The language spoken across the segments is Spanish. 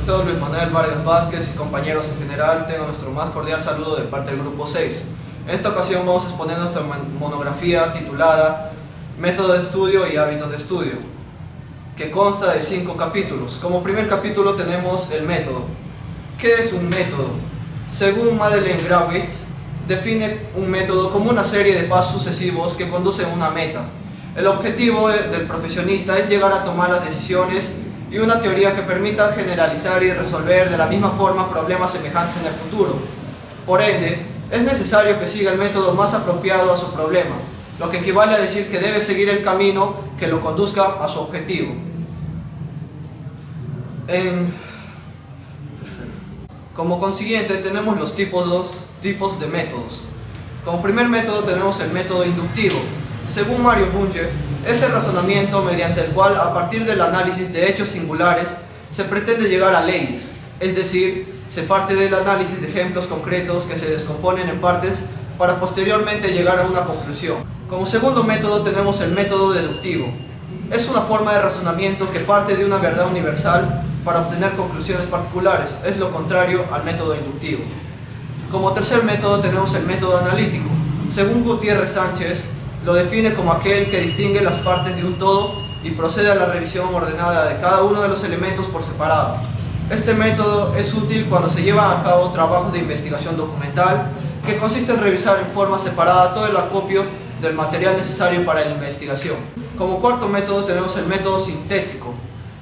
doctor Luis Manuel Vargas Vázquez y compañeros en general, tengan nuestro más cordial saludo de parte del Grupo 6. En esta ocasión vamos a exponer nuestra monografía titulada Método de estudio y hábitos de estudio, que consta de 5 capítulos. Como primer capítulo tenemos el método. ¿Qué es un método? Según Madeleine Grawitz, define un método como una serie de pasos sucesivos que conducen a una meta. El objetivo del profesionista es llegar a tomar las decisiones y una teoría que permita generalizar y resolver de la misma forma problemas semejantes en el futuro. Por ende, es necesario que siga el método más apropiado a su problema, lo que equivale a decir que debe seguir el camino que lo conduzca a su objetivo. Como consiguiente, tenemos los tipos de métodos. Como primer método tenemos el método inductivo. Según Mario Bunge, es el razonamiento mediante el cual, a partir del análisis de hechos singulares, se pretende llegar a leyes, es decir, se parte del análisis de ejemplos concretos que se descomponen en partes para posteriormente llegar a una conclusión. Como segundo método tenemos el método deductivo. Es una forma de razonamiento que parte de una verdad universal para obtener conclusiones particulares, es lo contrario al método inductivo. Como tercer método tenemos el método analítico. Según Gutiérrez Sánchez, lo define como aquel que distingue las partes de un todo y procede a la revisión ordenada de cada uno de los elementos por separado. Este método es útil cuando se llevan a cabo trabajos de investigación documental, que consiste en revisar en forma separada todo el acopio del material necesario para la investigación. Como cuarto método tenemos el método sintético.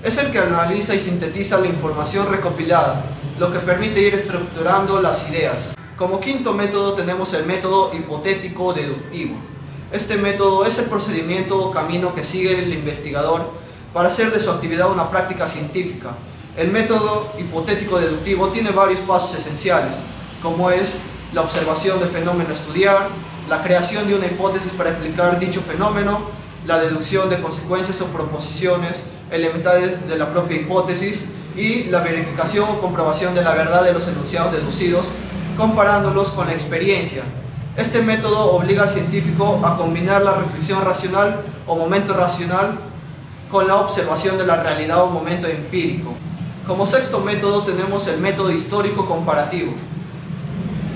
Es el que analiza y sintetiza la información recopilada, lo que permite ir estructurando las ideas. Como quinto método tenemos el método hipotético deductivo. Este método es el procedimiento o camino que sigue el investigador para hacer de su actividad una práctica científica. El método hipotético deductivo tiene varios pasos esenciales, como es la observación del fenómeno a estudiar, la creación de una hipótesis para explicar dicho fenómeno, la deducción de consecuencias o proposiciones elementales de la propia hipótesis y la verificación o comprobación de la verdad de los enunciados deducidos, comparándolos con la experiencia. Este método obliga al científico a combinar la reflexión racional o momento racional con la observación de la realidad o momento empírico. Como sexto método tenemos el método histórico comparativo.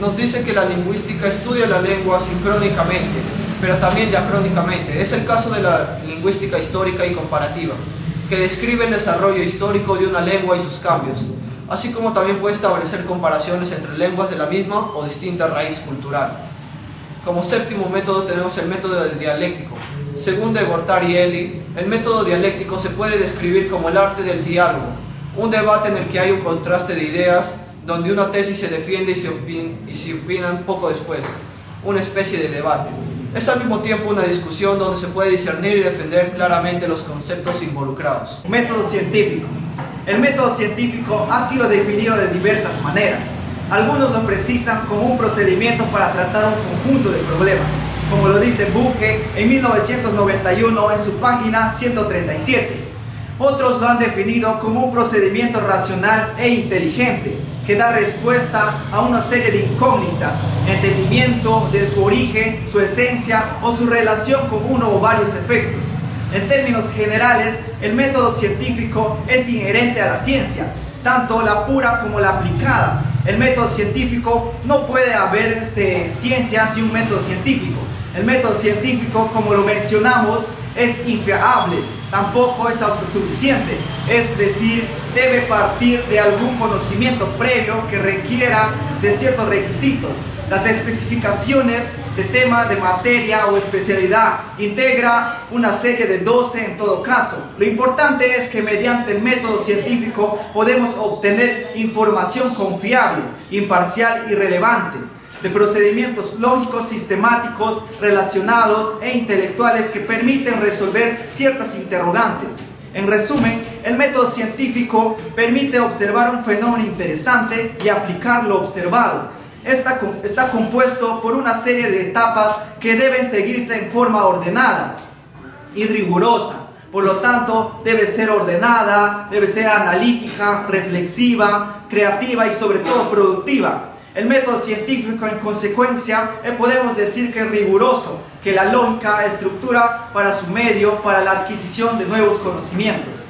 Nos dice que la lingüística estudia la lengua sincrónicamente, pero también diacrónicamente. Es el caso de la lingüística histórica y comparativa, que describe el desarrollo histórico de una lengua y sus cambios, así como también puede establecer comparaciones entre lenguas de la misma o distinta raíz cultural. Como séptimo método tenemos el método dialéctico. Según de Guattari y Eli, el método dialéctico se puede describir como el arte del diálogo, un debate en el que hay un contraste de ideas, donde una tesis se defiende y se opinan poco después, una especie de debate. Es al mismo tiempo una discusión donde se puede discernir y defender claramente los conceptos involucrados. Método científico. El método científico ha sido definido de diversas maneras. Algunos lo precisan como un procedimiento para tratar un conjunto de problemas, como lo dice Bunge en 1991 en su página 137. Otros lo han definido como un procedimiento racional e inteligente, que da respuesta a una serie de incógnitas, entendimiento de su origen, su esencia o su relación con uno o varios efectos. En términos generales, el método científico es inherente a la ciencia, tanto la pura como la aplicada. El método científico, no puede haber ciencia sin un método científico. El método científico, como lo mencionamos, es infiable, tampoco es autosuficiente, es decir, debe partir de algún conocimiento previo que requiera de ciertos requisitos. Las especificaciones de tema, de materia o especialidad integra una serie de 12 en todo caso. Lo importante es que mediante el método científico podemos obtener información confiable, imparcial y relevante, de procedimientos lógicos, sistemáticos, relacionados e intelectuales que permiten resolver ciertas interrogantes. En resumen, el método científico permite observar un fenómeno interesante y aplicar lo observado. Está compuesto por una serie de etapas que deben seguirse en forma ordenada y rigurosa. Por lo tanto, debe ser ordenada, debe ser analítica, reflexiva, creativa y sobre todo productiva. El método científico, en consecuencia, podemos decir que es riguroso, que la lógica estructura para su medio, para la adquisición de nuevos conocimientos.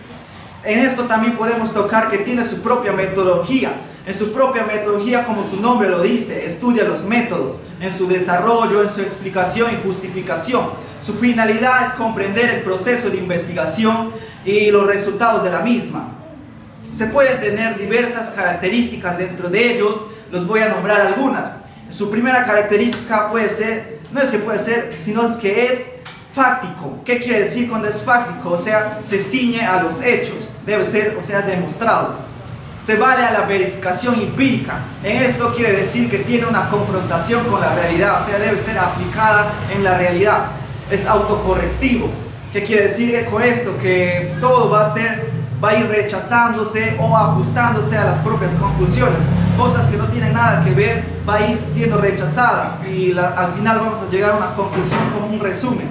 En esto también podemos tocar que tiene su propia metodología. En su propia metodología, como su nombre lo dice, estudia los métodos, en su desarrollo, en su explicación y justificación. Su finalidad es comprender el proceso de investigación y los resultados de la misma. Se pueden tener diversas características dentro de ellos, los voy a nombrar algunas. Su primera característica puede ser, no es que puede ser, sino es que es fáctico. ¿Qué quiere decir cuando es fáctico? O sea, se ciñe a los hechos, debe ser, o sea, demostrado. Se vale a la verificación empírica. En esto quiere decir que tiene una confrontación con la realidad, o sea, debe ser aplicada en la realidad. Es autocorrectivo. ¿Qué quiere decir con esto? Que todo va a ir rechazándose o ajustándose a las propias conclusiones. Cosas que no tienen nada que ver, va a ir siendo rechazadas y al final vamos a llegar a una conclusión como un resumen.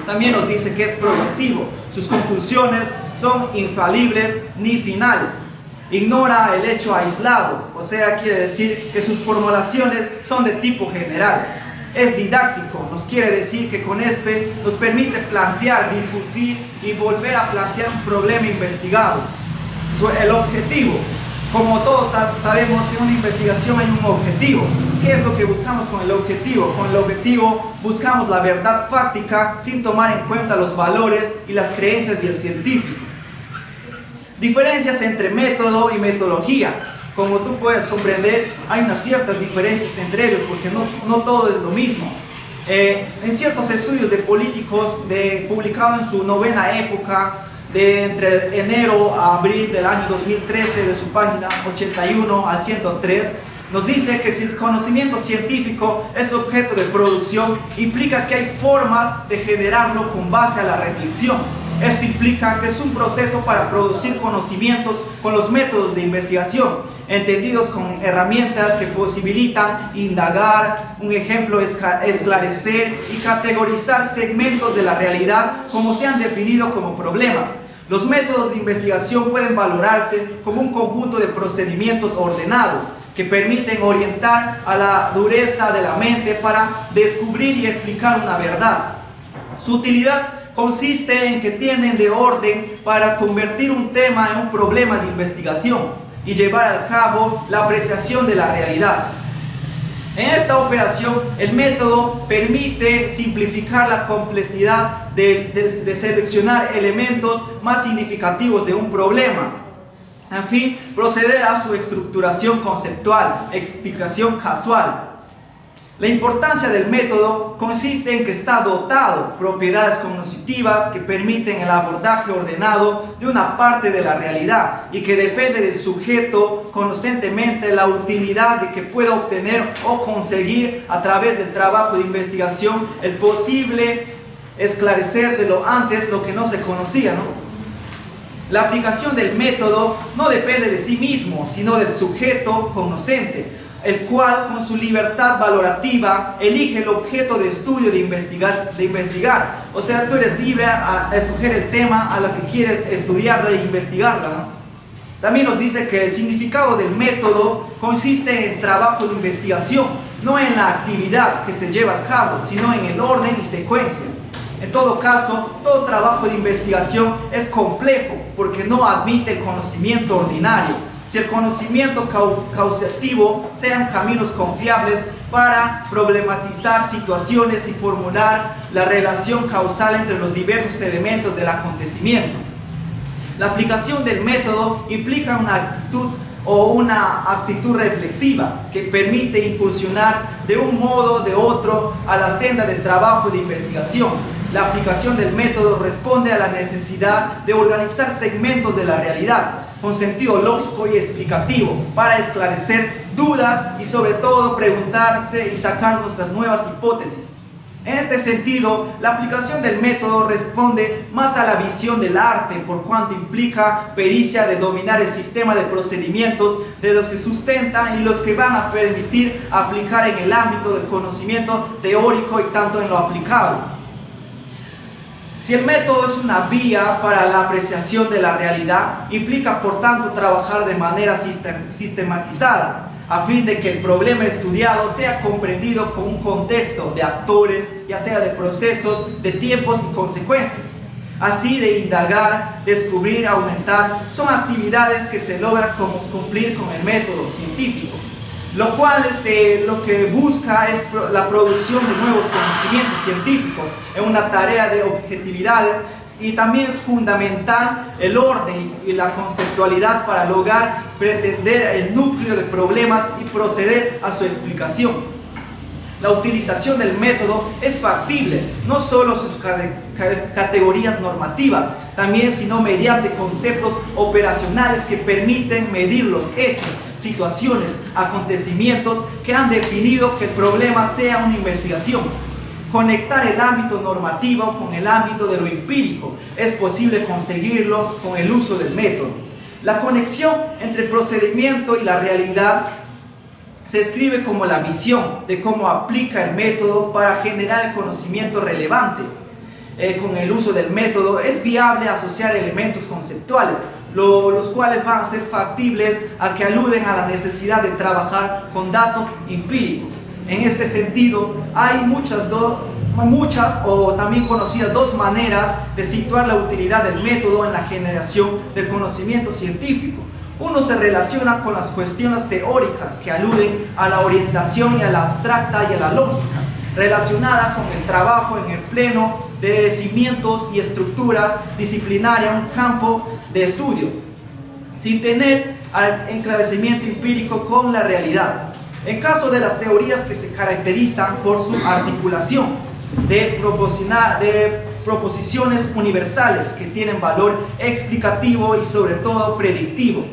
También nos dice que es progresivo. Sus conclusiones son infalibles ni finales. Ignora el hecho aislado, o sea, quiere decir que sus formulaciones son de tipo general. Es didáctico, nos quiere decir que con este nos permite plantear, discutir y volver a plantear un problema investigado. El objetivo, como todos sabemos que en una investigación hay un objetivo. ¿Qué es lo que buscamos con el objetivo? Con el objetivo buscamos la verdad fáctica sin tomar en cuenta los valores y las creencias del científico. Diferencias entre método y metodología. Como tú puedes comprender, hay unas ciertas diferencias entre ellos porque no todo es lo mismo. En ciertos estudios de políticos publicados en su novena época, entre enero a abril del año 2013, de su página 81 al 103, nos dice que si el conocimiento científico es objeto de producción, implica que hay formas de generarlo con base a la reflexión. Esto implica que es un proceso para producir conocimientos con los métodos de investigación, entendidos con herramientas que posibilitan indagar, un ejemplo es esclarecer y categorizar segmentos de la realidad como se han definido como problemas. Los métodos de investigación pueden valorarse como un conjunto de procedimientos ordenados que permiten orientar a la dureza de la mente para descubrir y explicar una verdad. Su utilidad consiste en que tienen de orden para convertir un tema en un problema de investigación y llevar al cabo la apreciación de la realidad. En esta operación, el método permite simplificar la complejidad de seleccionar elementos más significativos de un problema, en fin, proceder a su estructuración conceptual, explicación casual. La importancia del método consiste en que está dotado de propiedades cognitivas que permiten el abordaje ordenado de una parte de la realidad y que depende del sujeto conscientemente la utilidad de que pueda obtener o conseguir a través del trabajo de investigación el posible esclarecer de lo antes lo que no se conocía, ¿no? La aplicación del método no depende de sí mismo, sino del sujeto conocente, el cual con su libertad valorativa elige el objeto de estudio de investigar. O sea, tú eres libre a escoger el tema a lo que quieres estudiarla e investigarla, ¿no? También nos dice que el significado del método consiste en trabajo de investigación, no en la actividad que se lleva a cabo, sino en el orden y secuencia. En todo caso, todo trabajo de investigación es complejo porque no admite el conocimiento ordinario. Si el conocimiento causativo sean caminos confiables para problematizar situaciones y formular la relación causal entre los diversos elementos del acontecimiento. La aplicación del método implica una actitud reflexiva que permite incursionar de un modo o de otro a la senda del trabajo de investigación. La aplicación del método responde a la necesidad de organizar segmentos de la realidad con sentido lógico y explicativo para esclarecer dudas y sobre todo preguntarse y sacar nuestras nuevas hipótesis. En este sentido, la aplicación del método responde más a la visión del arte por cuanto implica pericia de dominar el sistema de procedimientos de los que sustentan y los que van a permitir aplicar en el ámbito del conocimiento teórico y tanto en lo aplicado. Si el método es una vía para la apreciación de la realidad, implica por tanto trabajar de manera sistematizada, a fin de que el problema estudiado sea comprendido con un contexto de actores, ya sea de procesos, de tiempos y consecuencias. así de indagar, descubrir, aumentar, son actividades que se logran cumplir con el método científico, lo cual lo que busca es la producción de nuevos conocimientos científicos en una tarea de objetividades, y también es fundamental el orden y la conceptualidad para lograr pretender el núcleo de problemas y proceder a su explicación. La utilización del método es factible, no solo sus categorías normativas, también sino mediante conceptos operacionales que permiten medir los hechos, situaciones, acontecimientos que han definido que el problema sea una investigación. Conectar el ámbito normativo con el ámbito de lo empírico es posible conseguirlo con el uso del método. La conexión entre el procedimiento y la realidad se escribe como la visión de cómo aplica el método para generar el conocimiento relevante. Con el uso del método es viable asociar elementos conceptuales, los cuales van a ser factibles a que aluden a la necesidad de trabajar con datos empíricos. En este sentido, hay muchas o también conocidas dos maneras de situar la utilidad del método en la generación del conocimiento científico. Uno se relaciona con las cuestiones teóricas que aluden a la orientación y a la abstracta y a la lógica, relacionada con el trabajo en el pleno de cimientos y estructuras disciplinarias, un campo de estudio, sin tener enclarecimiento empírico con la realidad. En caso de las teorías que se caracterizan por su articulación de proposiciones universales que tienen valor explicativo y sobre todo predictivo.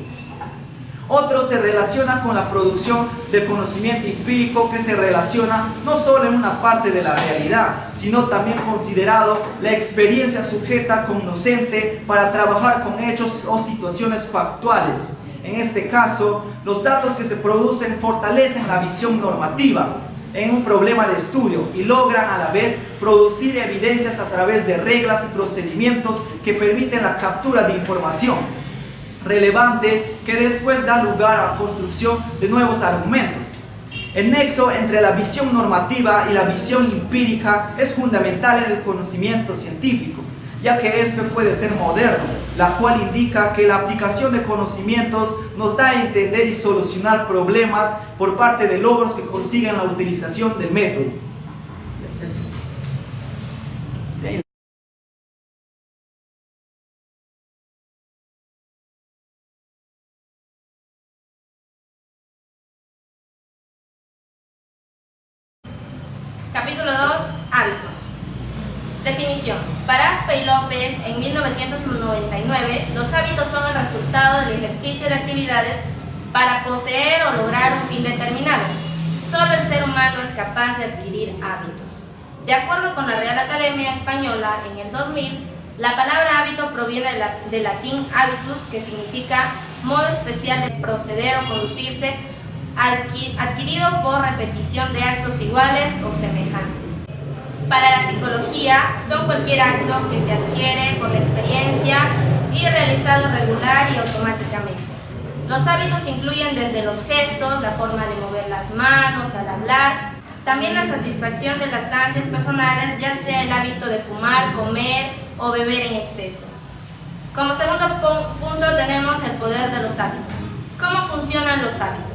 Otro se relaciona con la producción del conocimiento empírico, que se relaciona no solo en una parte de la realidad, sino también considerado la experiencia sujeta cognoscente para trabajar con hechos o situaciones factuales. En este caso, los datos que se producen fortalecen la visión normativa en un problema de estudio y logran a la vez producir evidencias a través de reglas y procedimientos que permiten la captura de información relevante que después da lugar a la construcción de nuevos argumentos. El nexo entre la visión normativa y la visión empírica es fundamental en el conocimiento científico, ya que este puede ser moderno, la cual indica que la aplicación de conocimientos nos da a entender y solucionar problemas por parte de logros que consiguen la utilización del método. Capítulo 2. Hábitos. Definición. Para Aspe y López, en 1999, los hábitos son el resultado del ejercicio de actividades para poseer o lograr un fin determinado. Solo el ser humano es capaz de adquirir hábitos. De acuerdo con la Real Academia Española, en el 2000, la palabra hábito proviene del latín habitus, que significa modo especial de proceder o conducirse, adquirido por repetición de actos iguales o semejantes. Para la psicología, son cualquier acto que se adquiere por la experiencia y realizado regular y automáticamente. Los hábitos incluyen desde los gestos, la forma de mover las manos al hablar, también la satisfacción de las ansias personales, ya sea el hábito de fumar, comer o beber en exceso. Como segundo punto tenemos el poder de los hábitos. ¿Cómo funcionan los hábitos?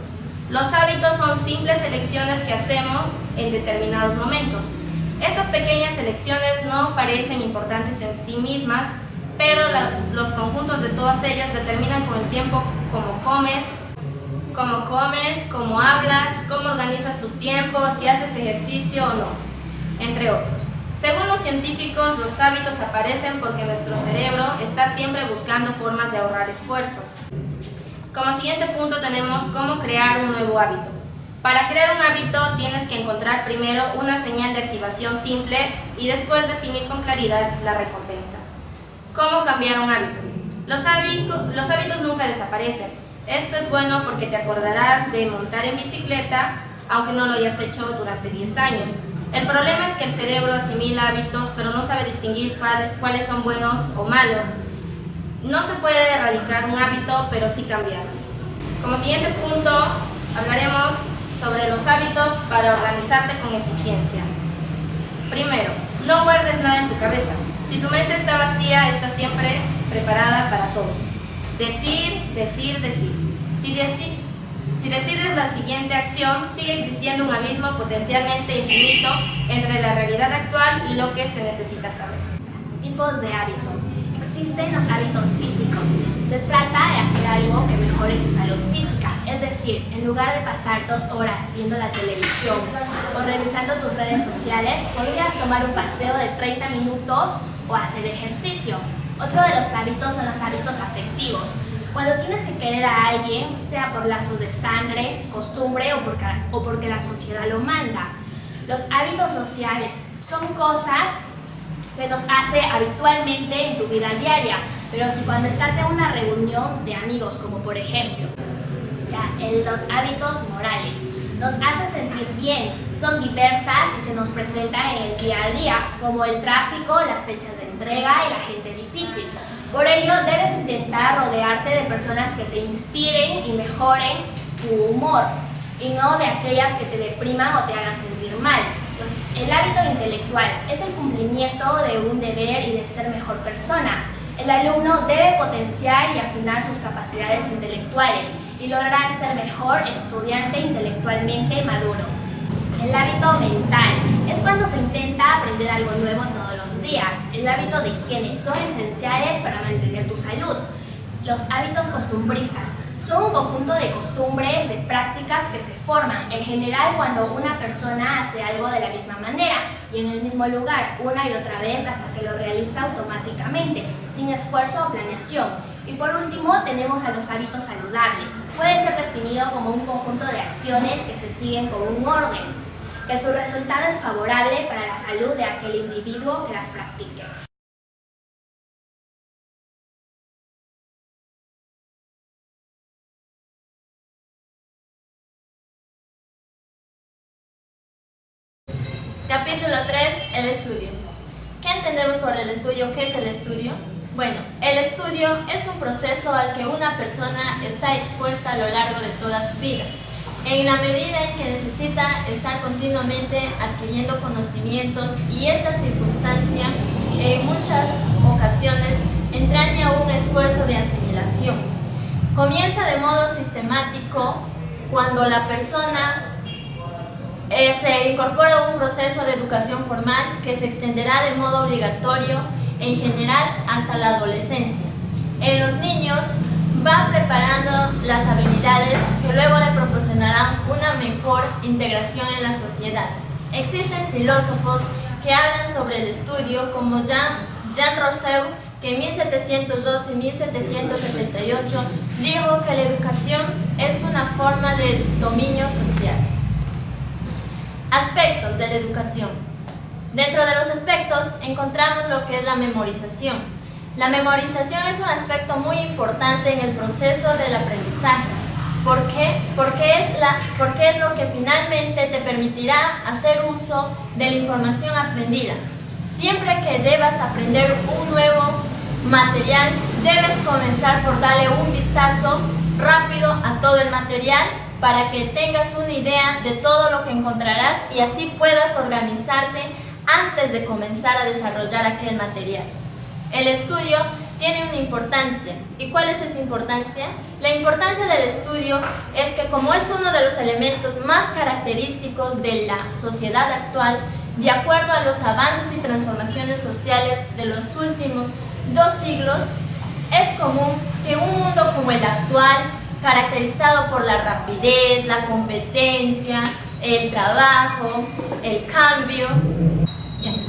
Los hábitos son simples elecciones que hacemos en determinados momentos. Estas pequeñas elecciones no parecen importantes en sí mismas, pero los conjuntos de todas ellas determinan con el tiempo cómo comes, cómo hablas, cómo organizas tu tiempo, si haces ejercicio o no, entre otros. Según los científicos, los hábitos aparecen porque nuestro cerebro está siempre buscando formas de ahorrar esfuerzos. Como siguiente punto tenemos cómo crear un nuevo hábito. Para crear un hábito tienes que encontrar primero una señal de activación simple y después definir con claridad la recompensa. ¿Cómo cambiar un hábito? Los hábitos nunca desaparecen. Esto es bueno porque te acordarás de montar en bicicleta aunque no lo hayas hecho durante 10 años. El problema es que el cerebro asimila hábitos pero no sabe distinguir cuáles son buenos o malos. No se puede erradicar un hábito, pero sí cambiarlo. Como siguiente punto, hablaremos sobre los hábitos para organizarte con eficiencia. Primero, no guardes nada en tu cabeza. Si tu mente está vacía, estás siempre preparada para todo. Decir, decir, decir. Si decides la siguiente acción, sigue existiendo un abismo potencialmente infinito entre la realidad actual y lo que se necesita saber. Tipos de hábito. Existen los hábitos físicos. Se trata de hacer algo que mejore tu salud física. Es decir, en lugar de pasar 2 horas viendo la televisión o revisando tus redes sociales, podrías tomar un paseo de 30 minutos o hacer ejercicio. Otro de los hábitos son los hábitos afectivos. Cuando tienes que querer a alguien, sea por lazos de sangre, costumbre o porque la sociedad lo manda. Los hábitos sociales son cosas que nos hace habitualmente en tu vida diaria, pero si cuando estás en una reunión de amigos, como por ejemplo, los hábitos morales, nos hace sentir bien, son diversas y se nos presentan en el día a día, como el tráfico, las fechas de entrega y la gente difícil. Por ello, debes intentar rodearte de personas que te inspiren y mejoren tu humor, y no de aquellas que te depriman o te hagan sentir mal. El hábito intelectual es el cumplimiento de un deber y de ser mejor persona. El alumno debe potenciar y afinar sus capacidades intelectuales y lograr ser mejor estudiante intelectualmente maduro. El hábito mental es cuando se intenta aprender algo nuevo todos los días. El hábito de higiene son esenciales para mantener tu salud. Los hábitos costumbristas son un conjunto de costumbres, de prácticas que se forman en general cuando una persona hace algo de la misma manera y en el mismo lugar una y otra vez hasta que lo realiza automáticamente, sin esfuerzo o planeación. Y por último tenemos a los hábitos saludables. Puede ser definido como un conjunto de acciones que se siguen con un orden, que su resultado es favorable para la salud de aquel individuo que las practique. Capítulo 3. El estudio. ¿Qué entendemos por el estudio? ¿Qué es el estudio? Bueno, el estudio es un proceso al que una persona está expuesta a lo largo de toda su vida, en la medida en que necesita estar continuamente adquiriendo conocimientos, y esta circunstancia en muchas ocasiones entraña un esfuerzo de asimilación. Comienza de modo sistemático cuando la persona se incorpora a un proceso de educación formal que se extenderá de modo obligatorio en general hasta la adolescencia. En los niños va preparando las habilidades que luego le proporcionarán una mejor integración en la sociedad. Existen filósofos que hablan sobre el estudio, como Jean Rousseau, que en 1702 y 1778 dijo que la educación es una forma de dominio social. Aspectos de la educación. Dentro de los aspectos encontramos lo que es la memorización. La memorización es un aspecto muy importante en el proceso del aprendizaje. ¿Por qué? Porque es lo que finalmente te permitirá hacer uso de la información aprendida. Siempre que debas aprender un nuevo material, debes comenzar por darle un vistazo rápido a todo el material para que tengas una idea de todo lo que encontrarás y así puedas organizarte antes de comenzar a desarrollar aquel material. El estudio tiene una importancia. ¿Y cuál es esa importancia? La importancia del estudio es que, como es uno de los elementos más característicos de la sociedad actual, de acuerdo a los avances y transformaciones sociales de los últimos 2 siglos, es común que un mundo como el actual, caracterizado por la rapidez, la competencia, el trabajo, el cambio.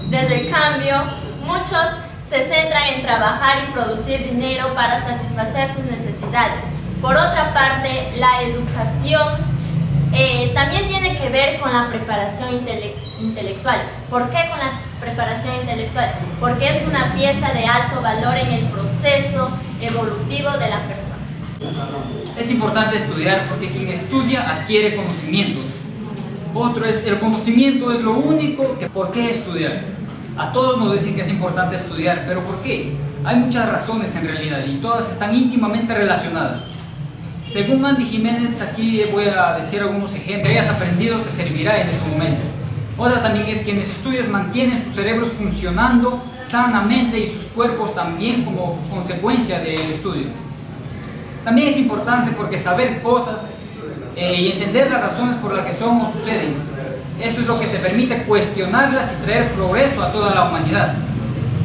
Desde el cambio, muchos se centran en trabajar y producir dinero para satisfacer sus necesidades. Por otra parte, la educación también tiene que ver con la preparación intelectual. ¿Por qué con la preparación intelectual? Porque es una pieza de alto valor en el proceso evolutivo de la persona. Es importante estudiar porque quien estudia adquiere conocimientos. Otro es, el conocimiento es lo único que... ¿Por qué estudiar? A todos nos dicen que es importante estudiar, pero ¿por qué? Hay muchas razones en realidad y todas están íntimamente relacionadas. Según Andy Jiménez, aquí voy a decir algunos ejemplos que hayas aprendido te servirá en ese momento. Otra también es quienes estudian mantienen sus cerebros funcionando sanamente y sus cuerpos también como consecuencia del estudio. También es importante porque saber cosas y entender las razones por las que son o suceden, eso es lo que te permite cuestionarlas y traer progreso a toda la humanidad.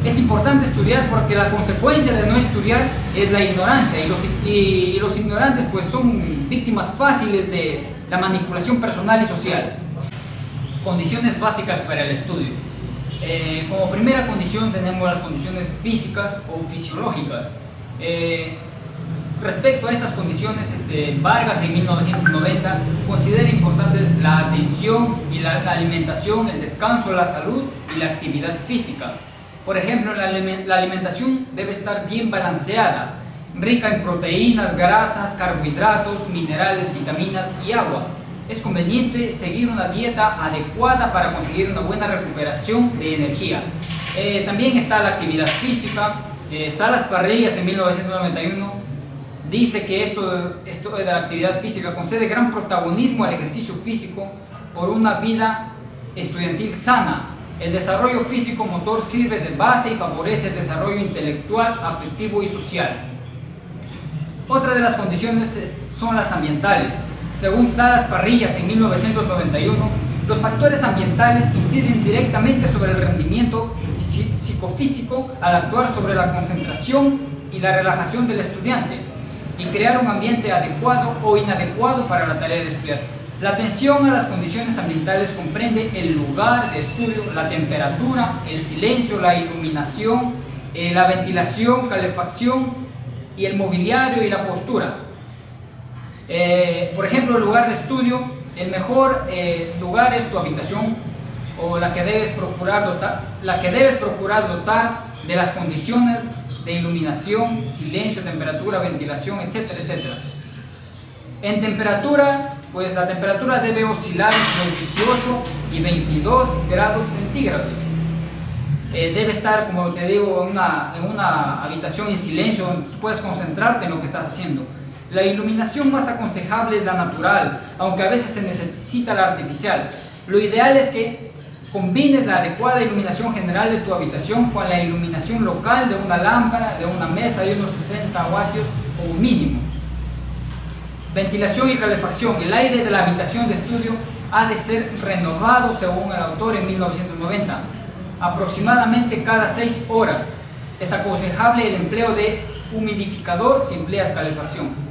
Es importante estudiar porque la consecuencia de no estudiar es la ignorancia y los ignorantes pues son víctimas fáciles de la manipulación personal y social. Condiciones básicas para el estudio. Como primera condición tenemos las condiciones físicas o fisiológicas. Respecto a estas condiciones, Vargas en 1990 considera importantes la atención y la alimentación, el descanso, la salud y la actividad física. Por ejemplo, la alimentación debe estar bien balanceada, rica en proteínas, grasas, carbohidratos, minerales, vitaminas y agua. Es conveniente seguir una dieta adecuada para conseguir una buena recuperación de energía. También está la actividad física. Salas Parrillas en 1991 dice que esto de la actividad física concede gran protagonismo al ejercicio físico por una vida estudiantil sana. El desarrollo físico-motor sirve de base y favorece el desarrollo intelectual, afectivo y social. Otra de las condiciones son las ambientales. Según Salas Parrillas en 1991, los factores ambientales inciden directamente sobre el rendimiento psicofísico al actuar sobre la concentración y la relajación del estudiante y crear un ambiente adecuado o inadecuado para la tarea de estudiar. La atención a las condiciones ambientales comprende el lugar de estudio, la temperatura, el silencio, la iluminación, la ventilación, calefacción y el mobiliario y la postura. Por ejemplo, el lugar de estudio, el mejor lugar es tu habitación o la que debes procurar dotar de las condiciones de iluminación, silencio, temperatura, ventilación, etcétera, etcétera. En temperatura, pues la temperatura debe oscilar entre los 18 y 22 grados centígrados. Debe estar, como te digo, en una habitación en silencio donde tú puedes concentrarte en lo que estás haciendo. La iluminación más aconsejable es la natural, aunque a veces se necesita la artificial. Lo ideal es que combines la adecuada iluminación general de tu habitación con la iluminación local de una lámpara, de una mesa de unos 60 vatios o mínimo. Ventilación y calefacción. El aire de la habitación de estudio ha de ser renovado, según el autor, en 1990, aproximadamente cada 6 horas. Es aconsejable el empleo de humidificador si empleas calefacción.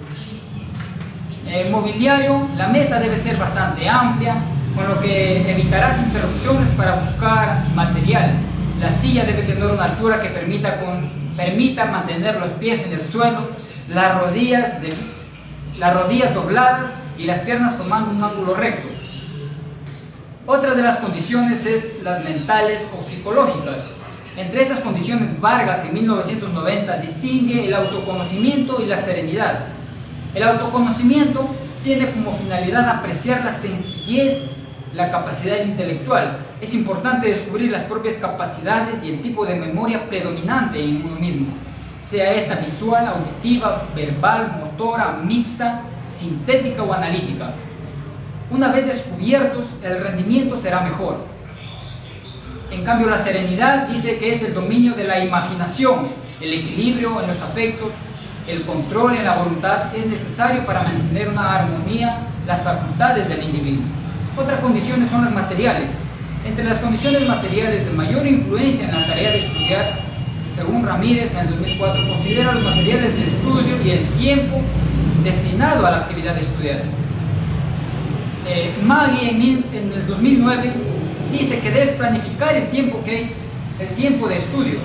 Mobiliario. La mesa debe ser bastante amplia, con lo que evitarás interrupciones para buscar material. La silla debe tener una altura que permita mantener los pies en el suelo, las rodillas dobladas y las piernas formando un ángulo recto. Otra de las condiciones es las mentales o psicológicas. Entre estas condiciones, Vargas en 1990 distingue el autoconocimiento y la serenidad. El autoconocimiento tiene como finalidad apreciar la sencillez, la capacidad intelectual. Es importante descubrir las propias capacidades y el tipo de memoria predominante en uno mismo, sea esta visual, auditiva, verbal, motora, mixta, sintética o analítica. Una vez descubiertos, el rendimiento será mejor. En cambio, la serenidad dice que es el dominio de la imaginación, el equilibrio en los afectos, el control en la voluntad es necesario para mantener una armonía las facultades del individuo. Otras condiciones son las materiales. Entre las condiciones materiales de mayor influencia en la tarea de estudiar, según Ramírez en el 2004, considera los materiales de estudio y el tiempo destinado a la actividad de estudiar. Maggie en el 2009 dice que debes planificar el tiempo de estudio,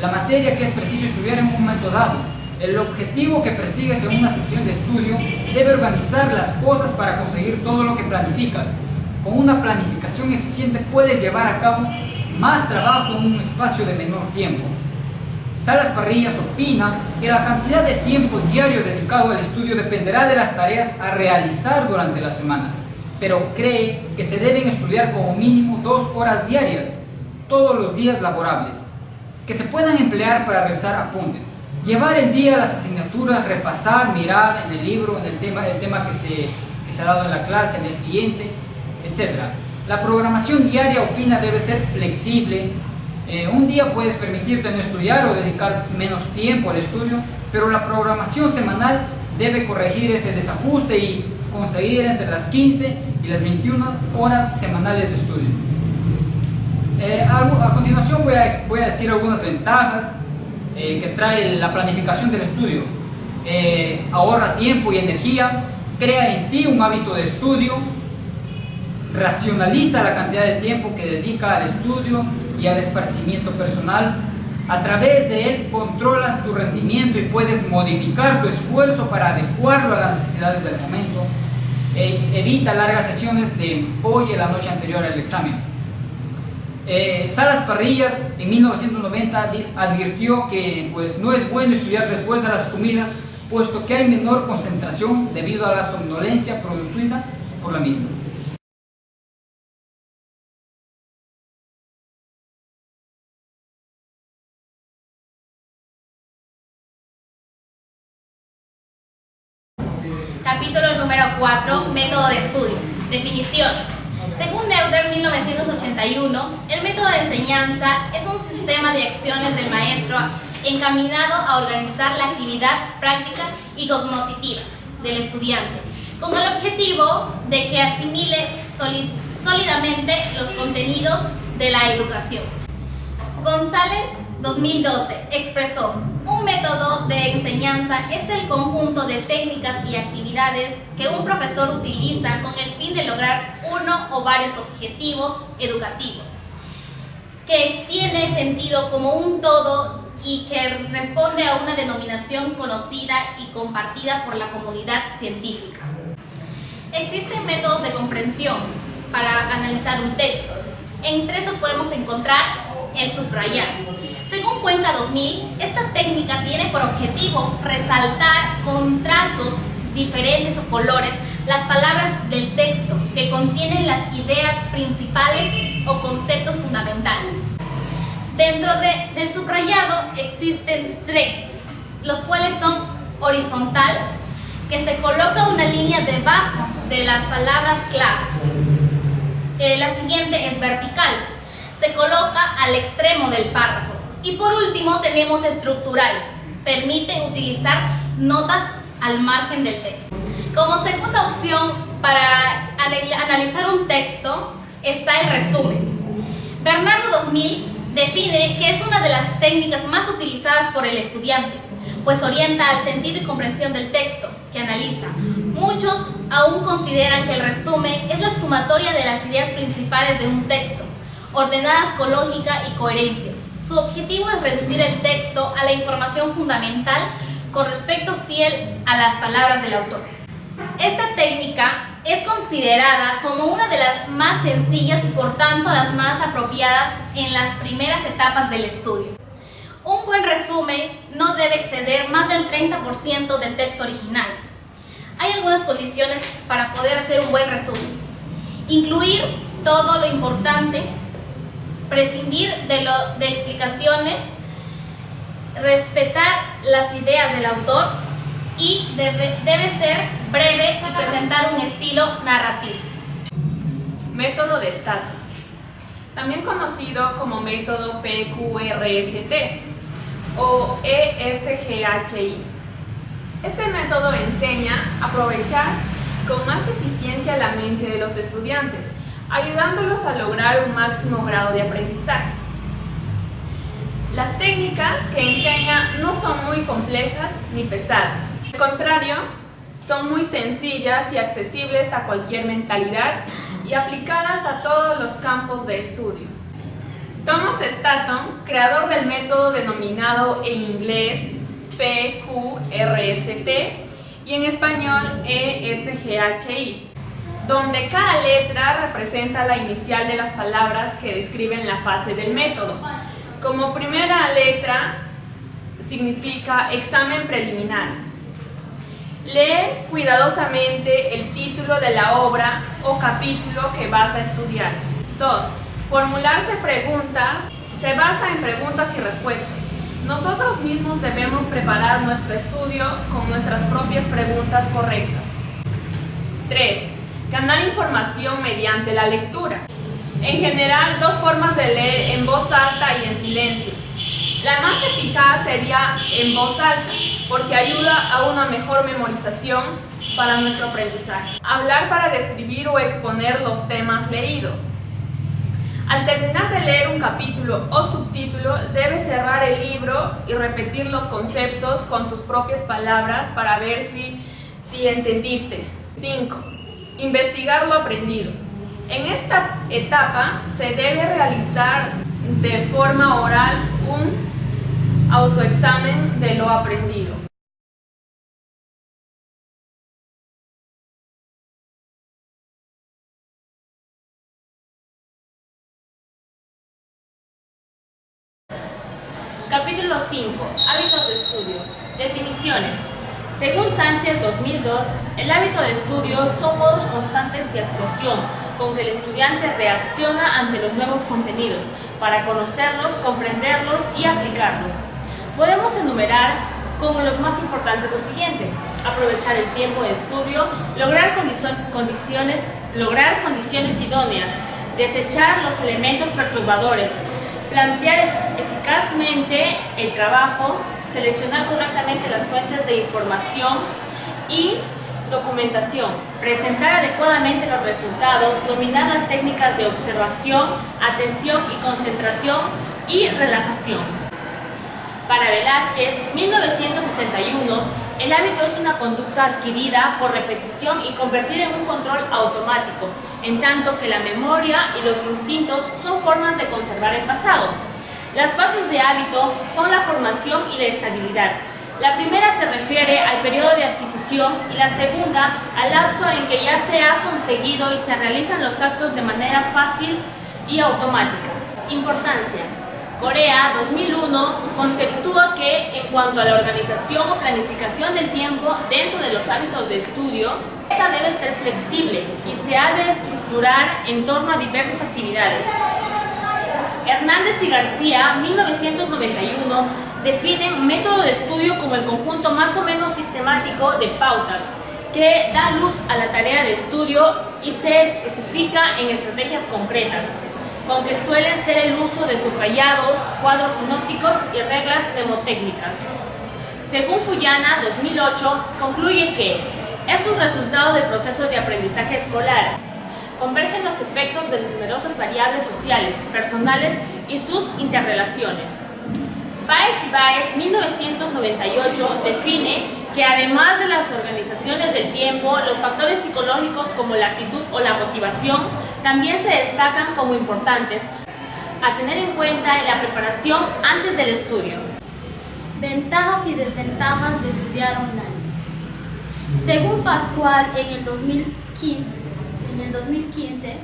la materia que es preciso estudiar en un momento dado. El objetivo que persigues en una sesión de estudio debe organizar las cosas para conseguir todo lo que planificas. Con una planificación eficiente puedes llevar a cabo más trabajo en un espacio de menor tiempo. Salas Parrillas opina que la cantidad de tiempo diario dedicado al estudio dependerá de las tareas a realizar durante la semana, pero cree que se deben estudiar como mínimo 2 horas diarias, todos los días laborables, que se puedan emplear para revisar apuntes, llevar el día a las asignaturas, repasar, mirar en el libro, en el tema que se ha dado en la clase, en el siguiente, etc. La programación diaria, opina, debe ser flexible. Un día puedes permitirte no estudiar o dedicar menos tiempo al estudio, pero la programación semanal debe corregir ese desajuste y conseguir entre las 15 y las 21 horas semanales de estudio. A continuación voy a decir algunas ventajas que trae la planificación del estudio. Ahorra tiempo y energía, crea en ti un hábito de estudio, racionaliza la cantidad de tiempo que dedica al estudio y al esparcimiento personal. A través de él controlas tu rendimiento y puedes modificar tu esfuerzo para adecuarlo a las necesidades del momento. Evita largas sesiones de hoy y la noche anterior al examen. Salas Parrillas en 1990 advirtió que pues, no es bueno estudiar después de las comidas, puesto que hay menor concentración debido a la somnolencia producida por la misma. Capítulo número 4, método de estudio. Definiciones. Según Neuter, 1981, el método de enseñanza es un sistema de acciones del maestro encaminado a organizar la actividad práctica y cognoscitiva del estudiante, con el objetivo de que asimile sólidamente los contenidos de la educación. González, 2012, expresó: un método de enseñanza es el conjunto de técnicas y actividades que un profesor utiliza con el fin de lograr uno o varios objetivos educativos, que tiene sentido como un todo y que responde a una denominación conocida y compartida por la comunidad científica. Existen métodos de comprensión para analizar un texto. Entre estos podemos encontrar el subrayar. Según Cuenca 2000, esta técnica tiene por objetivo resaltar con trazos diferentes o colores las palabras del texto que contienen las ideas principales o conceptos fundamentales. Dentro del subrayado existen tres, los cuales son horizontal, que se coloca una línea debajo de las palabras claves. La siguiente es vertical, se coloca al extremo del párrafo. Y por último tenemos estructural, permite utilizar notas al margen del texto. Como segunda opción para analizar un texto está el resumen. Bernardo 2000 define que es una de las técnicas más utilizadas por el estudiante, pues orienta al sentido y comprensión del texto que analiza. Muchos aún consideran que el resumen es la sumatoria de las ideas principales de un texto, ordenadas con lógica y coherencia. Su objetivo es reducir el texto a la información fundamental con respecto fiel a las palabras del autor. Esta técnica es considerada como una de las más sencillas y por tanto las más apropiadas en las primeras etapas del estudio. Un buen resumen no debe exceder más del 30% del texto original. Hay algunas condiciones para poder hacer un buen resumen. Incluir todo lo importante, prescindir de explicaciones, respetar las ideas del autor y debe ser breve y presentar un estilo narrativo. Método de Stato, también conocido como método PQRST o EFGHI. Este método enseña a aprovechar con más eficiencia la mente de los estudiantes, ayudándolos a lograr un máximo grado de aprendizaje. Las técnicas que enseña no son muy complejas ni pesadas. Al contrario, son muy sencillas y accesibles a cualquier mentalidad y aplicadas a todos los campos de estudio. Thomas Staton, creador del método denominado en inglés PQRST y en español EFGHI, donde cada letra representa la inicial de las palabras que describen la fase del método. Como primera letra significa examen preliminar. Leer cuidadosamente el título de la obra o capítulo que vas a estudiar. 2. Formularse preguntas. Se basa en preguntas y respuestas. Nosotros mismos debemos preparar nuestro estudio con nuestras propias preguntas correctas. 3. Ganar información mediante la lectura. En general, 2 formas de leer, en voz alta y en silencio. La más eficaz sería en voz alta, porque ayuda a una mejor memorización para nuestro aprendizaje. Hablar para describir o exponer los temas leídos. Al terminar de leer un capítulo o subtítulo, debes cerrar el libro y repetir los conceptos con tus propias palabras para ver si entendiste. 5. Investigar lo aprendido. En esta etapa se debe realizar de forma oral un autoexamen de lo aprendido. Capítulo 5. Hábitos de estudio. Definiciones. Según Sánchez 2002, el hábito de estudio son modos constantes de actuación con que el estudiante reacciona ante los nuevos contenidos para conocerlos, comprenderlos y aplicarlos. Podemos enumerar como los más importantes los siguientes: aprovechar el tiempo de estudio, lograr condiciones idóneas, desechar los elementos perturbadores, plantear eficazmente el trabajo, seleccionar correctamente las fuentes de información y documentación, presentar adecuadamente los resultados, dominar las técnicas de observación, atención y concentración y relajación. Para Velázquez, 1961, el hábito es una conducta adquirida por repetición y convertida en un control automático, en tanto que la memoria y los instintos son formas de conservar el pasado. Las fases de hábito son la formación y la estabilidad. La primera se refiere al periodo de adquisición y la segunda al lapso en que ya se ha conseguido y se realizan los actos de manera fácil y automática. Importancia. Corea 2001 conceptúa que, en cuanto a la organización o planificación del tiempo dentro de los hábitos de estudio, esta debe ser flexible y se ha de estructurar en torno a diversas actividades. Hernández y García, 1991, definen método de estudio como el conjunto más o menos sistemático de pautas que da luz a la tarea de estudio y se especifica en estrategias concretas, con que suelen ser el uso de subrayados, cuadros sinópticos y reglas mnemotécnicas. Según Fullana, 2008, concluye que es un resultado del proceso de aprendizaje escolar. Convergen los efectos de numerosas variables sociales, personales y sus interrelaciones. Baez y Baez, 1998, define que además de las organizaciones del tiempo, los factores psicológicos como la actitud o la motivación también se destacan como importantes a tener en cuenta en la preparación antes del estudio. Ventajas y desventajas de estudiar online. Según Pascual, en el 2015,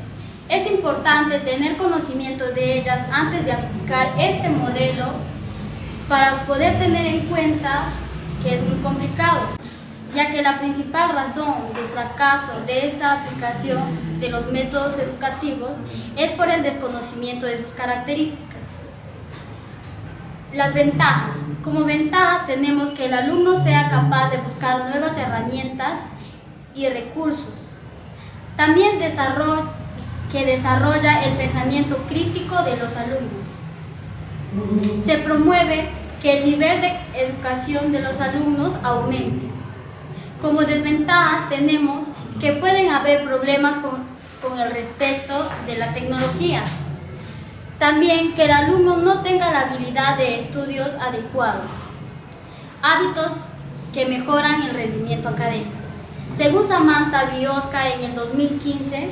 es importante tener conocimiento de ellas antes de aplicar este modelo para poder tener en cuenta que es muy complicado, ya que la principal razón de fracaso de esta aplicación de los métodos educativos es por el desconocimiento de sus características. Las ventajas. Como ventajas tenemos que el alumno sea capaz de buscar nuevas herramientas y recursos. También desarrolla el pensamiento crítico de los alumnos. Se promueve que el nivel de educación de los alumnos aumente. Como desventajas tenemos que pueden haber problemas con el respecto de la tecnología. También que el alumno no tenga la habilidad de estudios adecuados. Hábitos que mejoran el rendimiento académico. Según Samantha Biosca, en el 2015,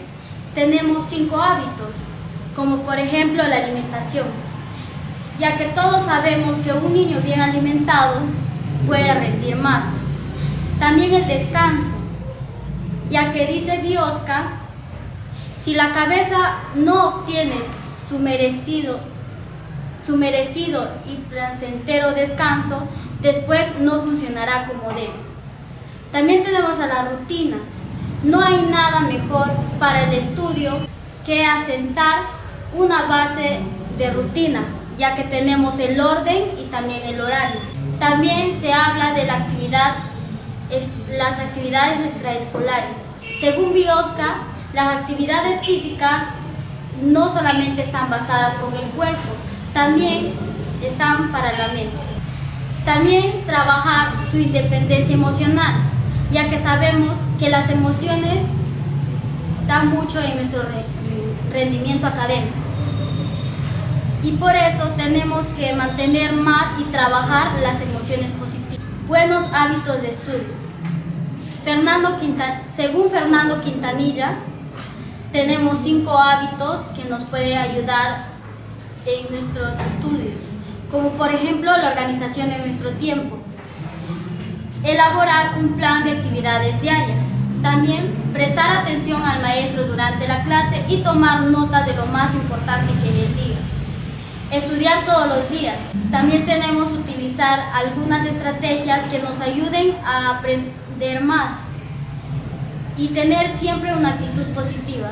tenemos 5 hábitos, como por ejemplo la alimentación, ya que todos sabemos que un niño bien alimentado puede rendir más. También el descanso, ya que dice Biosca, si la cabeza no obtiene su merecido y placentero descanso, después no funcionará como debe. También tenemos a la rutina. No hay nada mejor para el estudio que asentar una base de rutina, ya que tenemos el orden y también el horario. También se habla de las actividades extraescolares. Según Biosca, las actividades físicas no solamente están basadas con el cuerpo, también están para la mente. También trabajar su independencia emocional, ya que sabemos que las emociones dan mucho en nuestro rendimiento académico. Y por eso tenemos que mantener más y trabajar las emociones positivas. Buenos hábitos de estudio. Según Fernando Quintanilla, tenemos 5 hábitos que nos pueden ayudar en nuestros estudios, como por ejemplo la organización de nuestro tiempo, elaborar un plan de actividades diarias, también prestar atención al maestro durante la clase y tomar nota de lo más importante que él diga. Estudiar todos los días. También tenemos que utilizar algunas estrategias que nos ayuden a aprender más y tener siempre una actitud positiva.